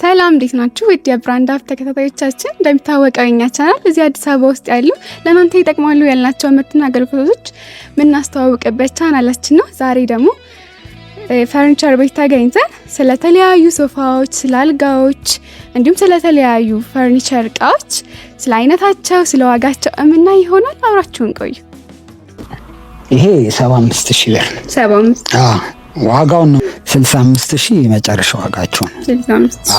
ሰላም እንዴት ናችሁ? ውድ የብራንድ አፕ ተከታታዮቻችን፣ እንደሚታወቀው የኛ ቻናል እዚህ አዲስ አበባ ውስጥ ያሉ ለእናንተ ይጠቅማሉ ያልናቸው ምርትና አገልግሎቶች የምናስተዋውቅበት ቻናላችን ነው። ዛሬ ደግሞ ፈርኒቸር ቤት ተገኝተን ስለተለያዩ ሶፋዎች፣ ስለ አልጋዎች እንዲሁም ስለተለያዩ ፈርኒቸር እቃዎች ስለ አይነታቸው፣ ስለ ዋጋቸው የምናይ ይሆናል። አብራችሁን ቆዩ። ይሄ 75000 ብር 75 ዋጋው ነው። 65000 የመጨረሻ ዋጋቸው ነው። 65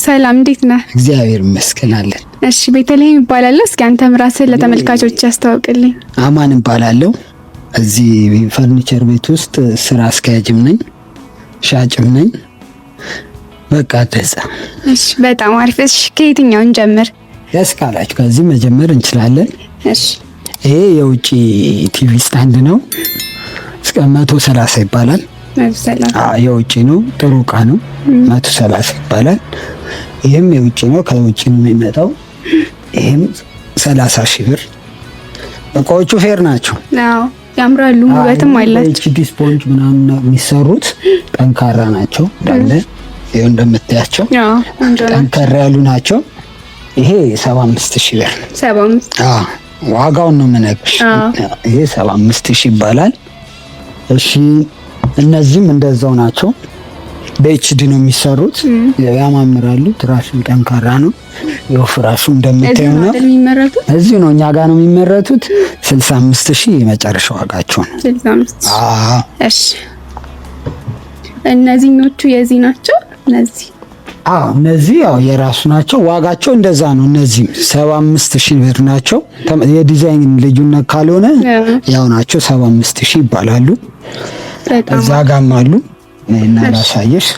ሰላም እንዴት ነህ? እግዚአብሔር ይመስገን አለን። እሺ ቤተልሔም ይባላለሁ። እስኪ አንተም ራስህን ለተመልካቾች ያስተዋውቅልኝ። አማን እባላለሁ። እዚህ ፈርኒቸር ቤት ውስጥ ስራ አስኪያጅም ነኝ፣ ሻጭም ነኝ። በቃ ደዛ። እሺ በጣም አሪፍ። እሺ ከየትኛው እንጀምር? ደስ ካላችሁ ከዚህ መጀመር እንችላለን። እሺ ይሄ የውጪ ቲቪ ስታንድ ነው። እስከ 130 ይባላል። የውጪ ነው። ጥሩ እቃ ነው። 130 ይባላል። ይሄም የውጪ ነው። ከውጪ ነው የሚመጣው። ይሄም 30000 ብር። እቃዎቹ ፌር ናቸው። አዎ ያምራሉ፣ ውበትም አላቸው። ኤችዲ ስፖንጅ ምናምን የሚሰሩት ጠንካራ ናቸው። እንዳለ ይሄው እንደምታያቸው ጠንካራ ያሉ ናቸው። ይሄ 75000 ብር 75 ዋጋውን ነው የምነግርሽ። ይሄ 75000 ይባላል። እሺ እነዚህም እንደዛው ናቸው። በኤችዲ ነው የሚሰሩት። ያማምራሉ። ትራሽም ጠንካራ ነው። የፍራሹ እንደምታዩ ነው። እዚህ ነው እኛ ጋር ነው የሚመረቱት። 65000 የመጨረሻ ዋጋቸው ነው። 65 እሺ እነዚህኞቹ የዚህ ናቸው። እነዚህ ያው የራሱ ናቸው። ዋጋቸው እንደዛ ነው። እነዚህ 75000 ብር ናቸው። የዲዛይን ልዩነት ካልሆነ ያው ናቸው። 75000 ይባላሉ። እዛ ጋም አሉ እና ላሳየሽ።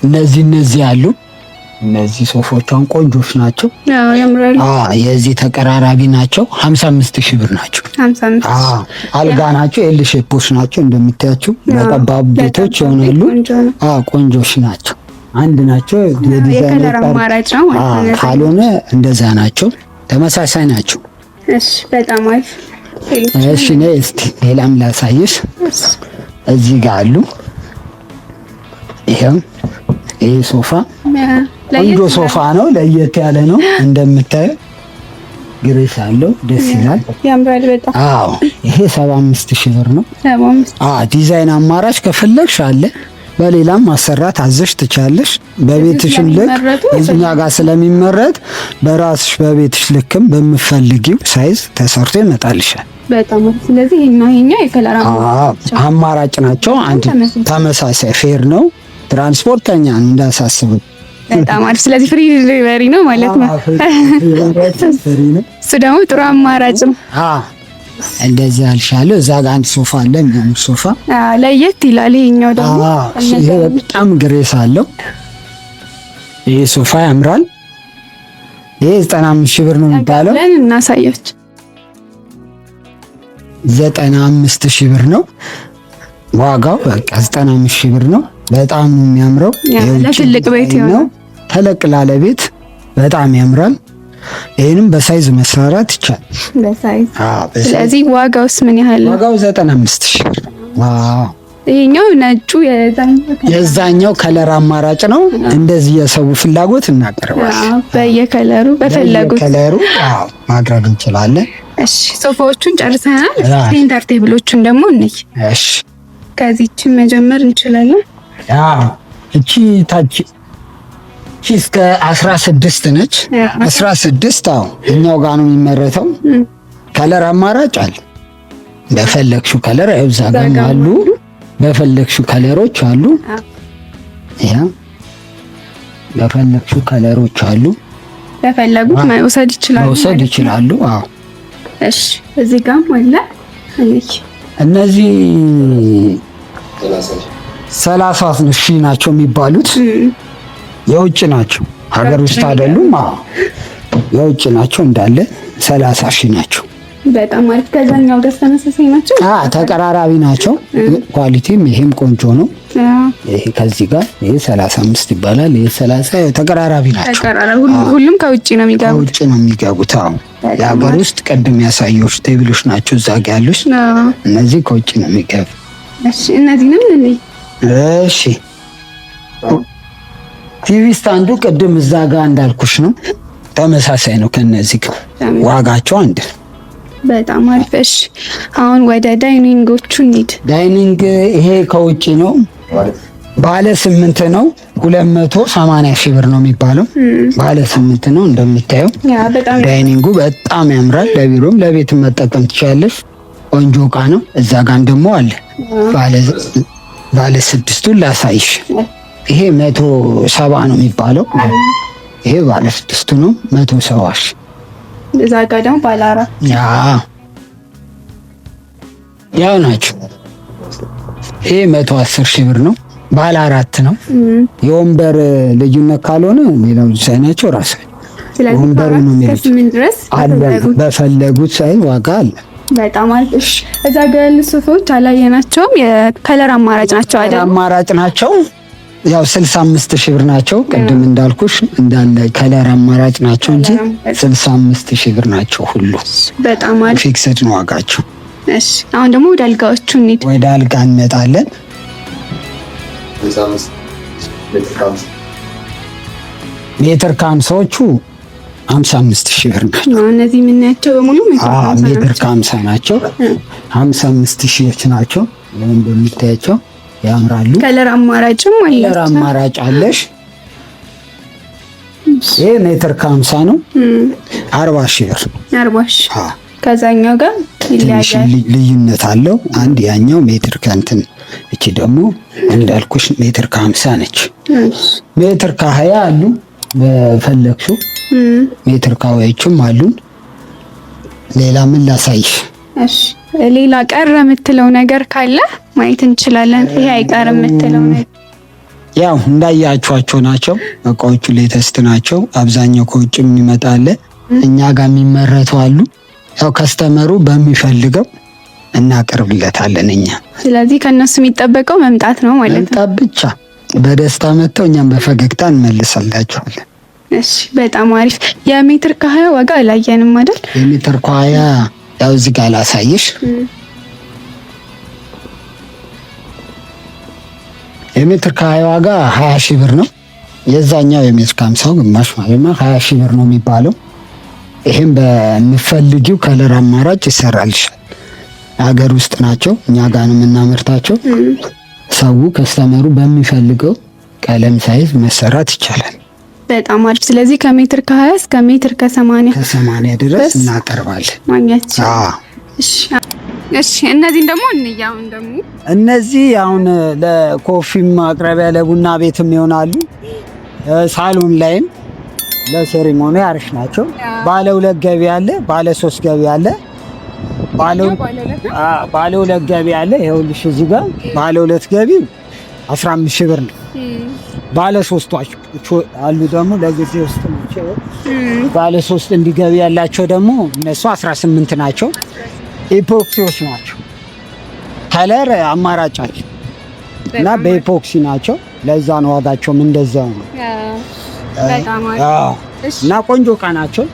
እነዚህ አሉ። እነዚህ ሶፋዎቿን ቆንጆች ናቸው። ያምራሉ። የዚህ ተቀራራቢ ናቸው። 55000 ብር ናቸው። 55 አልጋ ናቸው። ኤል ሼፖች ናቸው እንደምታያቸው። ለጠባብ ቤቶች ይሆናሉ። ቆንጆች ናቸው። አንድ ናቸው። የዲዛይን አማራጭ ነው ማለት ነው። ካልሆነ እንደዛ ናቸው። ተመሳሳይ ናቸው። እሺ በጣም አሪፍ። እሺ ነይ እስቲ ሌላም ላሳይሽ። እዚህ ጋር አሉ። ይሄ ሶፋ ቆንጆ ሶፋ ነው። ለየት ያለ ነው እንደምታየው። ግሬስ አለው። ደስ ይላል። ያምራል በጣም። ይሄ 75000 ብር ነው። 75 ዲዛይን አማራጭ ከፈለግሽ አለ። በሌላም ማሰራት አዘሽ ትቻለሽ። በቤትሽም ልክ እኛ ጋር ስለሚመረት በራስሽ በቤትሽ ልክም በመፈልጊው ሳይዝ ተሰርቶ ይመጣልሻል። በጣም ስለዚህ ይሄኛ የከለር አማራጭ ናቸው። አንድ ተመሳሳይ ፌር ነው። ትራንስፖርት ከኛ ነው እንዳሳስቡ። በጣም አሪፍ። ስለዚህ ፍሪ ዲሊቨሪ ነው ማለት ነው። እሱ ደግሞ ጥሩ አማራጭ ነው። እንደዚህ አልሻለሁ። እዛ ጋር አንድ ሶፋ አለ። የሚያምር ሶፋ ለየት ይላል። ይሄኛው ደግሞ ይሄ በጣም ግሬስ አለው። ይሄ ሶፋ ያምራል። ይሄ 95000 ብር ነው የሚባለው። እናሳያችሁ። 95000 ብር ነው ዋጋው። በቃ 95000 ብር ነው። በጣም ነው የሚያምረው። ለትልቅ ቤት ነው። ተለቅ ላለ ቤት በጣም ያምራል። ይሄንም በሳይዝ መስራት ይቻላል። በሳይዝ ስለዚህ ዋጋውስ ምን ያህል ነው? ዋጋው 95000 ብር። ይሄኛው ነጩ የዛኛው ከለር አማራጭ ነው። እንደዚህ የሰው ፍላጎት እናቀርባለን። በየከለሩ በፈለጉት ከለሩ ማድረግ እንችላለን። እሺ ሶፋዎቹን ጨርሰናል። ሴንተር ቴብሎቹን ደግሞ እንይ። እሺ ከዚህችን መጀመር እንችላለን። እቺ ታች እስከ 16 ነች። 16 እኛው ጋር ነው የሚመረተው። ከለር አማራጭ አለ። በፈለግሽው ከለር እዛ ጋር አሉ። በፈለግሽው ከለሮች አሉ። ያ በፈለግሽው ከለሮች አሉ። በፈለጉት መውሰድ ይችላሉ። እሺ እዚህ ጋር አለ። እነዚህ 30 ሺህ ናቸው የሚባሉት። የውጭ ናቸው፣ ሀገር ውስጥ አይደሉም። የውጭ ናቸው እንዳለ 30 ሺህ ናቸው። በጣም አሪፍ። ከዛኛው ጋር ተመሳሳይ ናቸው። ተቀራራቢ ናቸው። ኳሊቲም ይሄም ቆንጆ ነው። ይሄ ከዚህ ጋር ይሄ 35 ይባላል። ይሄ 30 ተቀራራቢ ናቸው። ሁሉም ከውጭ ነው የሚገቡት። ከውጭ ነው የሚገቡት። የሀገር ውስጥ ቅድም ያሳየሁሽ ቴብሎች ናቸው እዛ ጋር ያሉት። እነዚህ ከውጭ ነው የሚገቡት። እሺ እነዚህንም እንይ። እሺ ቲቪ ስታንዱ ቅድም እዛ ጋር እንዳልኩሽ ነው። ተመሳሳይ ነው ከነዚህ ጋር ዋጋቸው አንድ ነው። በጣም አሪፍ። እሺ አሁን ወደ ዳይኒንጎቹ እንሂድ። ዳይኒንግ ይሄ ከውጭ ነው። ባለ 8 ነው። 280 ሺህ ብር ነው የሚባለው። ባለ 8 ነው እንደምታየው። ዳይኒንጉ በጣም ያምራል። ለቢሮም ለቤት መጠቀም ትችላለሽ። ቆንጆ እቃ ነው። እዛ ጋር ደግሞ አለ ባለ 6ቱን ላሳይሽ። ይሄ 170 ነው የሚባለው። ይሄ ባለ 6ቱ ነው 170 ሺህ። እዛ ጋር ደግሞ ባለ 4 ያው ናቸው። ይሄ 110 ሺህ ብር ነው። ባለ 4 ነው። የወንበር ልዩነት ካልሆነ ሌላው ሳይናቸው ራሳቸው ወንበሩ ነው የሚሉት አለ። በፈለጉት ሳይ ዋጋ አለ። በጣም አሪፍ። እሺ እዛ ጋር ያሉ ሶፋዎች አላየናቸውም። የከለር አማራጭ ናቸው አይደል? አማራጭ ናቸው። ያው 65 ሺህ ብር ናቸው። ቅድም እንዳልኩሽ እንዳለ ከለር አማራጭ ናቸው እንጂ 65 ሺህ ብር ናቸው ሁሉ። በጣም አሪፍ ፊክስድ ነው ዋጋቸው። እሺ አሁን ደግሞ ወደ አልጋዎቹ እንሂድ። ወደ አልጋ እንመጣለን። ሜትር ከ50ዎቹ 55 ሺህ ብር ናቸው። እነዚህ የምናያቸው በሙሉ ሜትር ከ50 ናቸው። 55 ሺዎች ናቸው። እንደምታያቸው ያምራሉ። ከለር አማራጭም አለ። ከለር አማራጭ አለሽ። ይሄ ሜትር ከ50 ነው። 40 ሺህ ብር 40 ሺህ። ከዛኛው ጋር ይለያያል። ልዩነት አለው። አንድ ያኛው ሜትር ከእንትን፣ እቺ ደግሞ እንዳልኩሽ ሜትር ከ50 ነች። ሜትር ከ20 አሉ በፈለግሽው። ሜትር ከ20ም አሉን። ሌላ ምን ላሳይሽ? እሺ ሌላ ቀረ የምትለው ነገር ካለ ማየት እንችላለን። ይሄ አይቀርም የምትለው ነገር? ያው እንዳያችኋቸው ናቸው እቃዎቹ። ሌተስት ናቸው። አብዛኛው ከውጭ የሚመጣለ እኛ ጋር የሚመረቱ አሉ። ያው ከስተመሩ በሚፈልገው እናቀርብለታለን እኛ። ስለዚህ ከነሱ የሚጠበቀው መምጣት ነው ማለት ነው። መምጣት ብቻ። በደስታ መጥተው እኛም በፈገግታ እንመልሳላቸዋለን። እሺ በጣም አሪፍ። የሜትር ከ20 ዋጋ አላየንም አይደል? የሜትር ከ20 ያው እዚህ ጋር ላሳይሽ። የሜትር ከ20 ዋጋ 20 ሺህ ብር ነው። የዛኛው የሜትር ከ50 ግማሽ ማለት ነው 20 ሺህ ብር ነው የሚባለው። ይሄም በሚፈልጊው ከለር አማራጭ ይሰራልሻል። ሀገር ውስጥ ናቸው፣ እኛ ጋር ነው የምናመርታቸው። ሰው ከስተመሩ በሚፈልገው ቀለም ሳይዝ መሰራት ይቻላል። በጣም አሪፍ። ስለዚህ ከሜትር ከ20 እስከ ሜትር ከ80 ድረስ እናቀርባለን ማግኘት። እሺ እነዚህን ደግሞ እንያውን ደግሞ እነዚህ አሁን ለኮፊ ማቅረቢያ ለቡና ቤትም ይሆናሉ። ሳሎን ላይም ለሴሪሞኒ አሪፍ ናቸው። ባለ 2 ገቢ አለ፣ ባለ 3 ገቢ አለ። ባለ 2 ገቢ አለ። ይኸውልሽ እዚህ ጋር ባለ 2 ገቢ 15 ሺህ ብር ነው። ባለ 3 አሉ ደግሞ ለጊዜ ውስጥ ናቸው። ባለ 3 እንዲገቢ ያላቸው ደግሞ እነሱ 18 ናቸው። ኢፖክሲዎች ናቸው። ከለር አማራጫቸው እና በኢፖክሲ ናቸው። ለዛ ነው ዋጋቸውም እንደዛው ነው። እና ቆንጆ እቃ ናቸው፣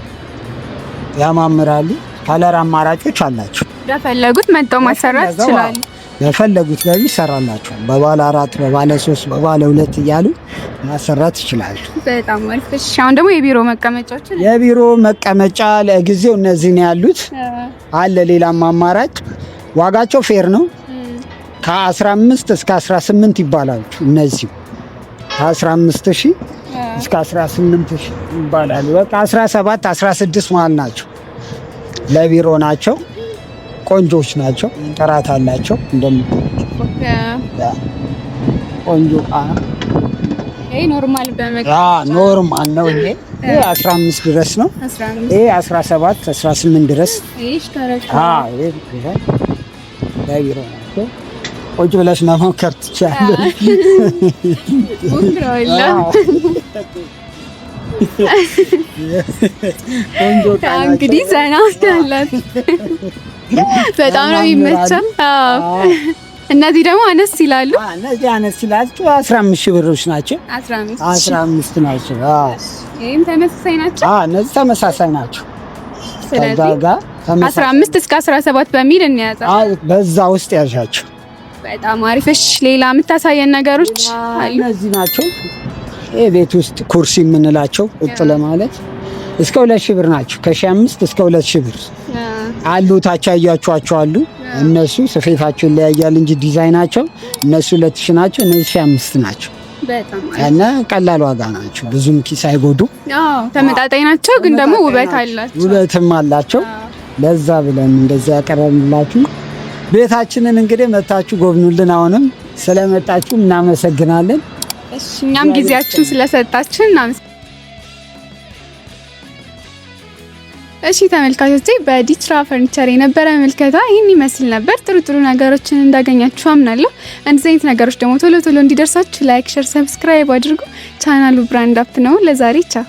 ያማምራሉ። ከለር አማራጮች አላቸው። ለፈለጉት መጥተው ማሰራት ይችላሉ። የፈለጉት ገቢ ይሰራላቸዋል። በባለ 4 በባለ 3 በባለ 2 እያሉ ማሰራት ይችላሉ። በጣም አሪፍ። እሺ አሁን ደግሞ የቢሮ መቀመጫዎችን የቢሮ መቀመጫ ለጊዜው እነዚህ ነው ያሉት። አለ ሌላም አማራጭ። ዋጋቸው ፌር ነው። ከ15 እስከ 18 ይባላሉ። እነዚህ ከ15000 እስከ 18000 ይባላሉ። በቃ 17 16 ማለት ናቸው። ለቢሮ ናቸው። ቆንጆች ናቸው። ጥራት አላቸው። ቆንጆ ይሄ ኖርማል ኖርማል ነው። ይሄ 15 ድረስ ነው። ይሄ 17 18 ድረስ ለቢሮ ናቸው። ቆንጆ ብለሽ መሞከር ትችያለሽ። እንግዲህ ዘና ያላት በጣም ነው የሚመቸው። እነዚህ ደግሞ አነስ ይላሉ። እነዚህ አነስ ይላሉ። 15000 ብሮች ናቸው። 15 ናቸው። ይሄም ተመሳሳይ ናቸው። እነዚህ ተመሳሳይ ናቸው። ስለዚህ 15 እስከ 17 በሚል እንያዛ። በዛ ውስጥ ያዣቸው። በጣም አሪፍ። እሺ ሌላ የምታሳየን ነገሮች አሉ? እነዚህ ናቸው። የቤት ውስጥ ኩርሲ የምንላቸው ቁጭ ለማለት እስከ 2000 ብር ናቸው። ከ1500 እስከ 2000 ብር አሉ። ታች ያያችኋቸው አሉ። እነሱ ስፌታቸው ይለያያል እንጂ ዲዛይናቸው እነሱ 2000 ናቸው፣ እነዚህ 1500 ናቸው። በጣም እና ቀላል ዋጋ ናቸው። ብዙም ኪስ አይጎዱ። ተመጣጣኝ ናቸው፣ ግን ደግሞ ውበት አላቸው። ውበትም አላቸው። ለዛ ብለን እንደዛ ያቀረብንላችሁ። ቤታችንን እንግዲህ መታችሁ ጎብኙልን። አሁንም ስለመጣችሁ እናመሰግናለን። እሺ እኛም ጊዜያችሁን ስለሰጣችሁን እናመሰግናለን። እሺ ተመልካቾቼ በዲችራ ፈርኒቸር የነበረ ምልከታ ይህን ይመስል ነበር። ጥሩ ነገሮችን እንዳገኛችሁ አምናለሁ። እንደዚህ አይነት ነገሮች ደግሞ ቶሎ እንዲደርሳችሁ ላይክ፣ ሼር፣ ሰብስክራይብ አድርጉ። ቻናሉ ብራንድ አፕ ነው። ለዛሬ ቻው።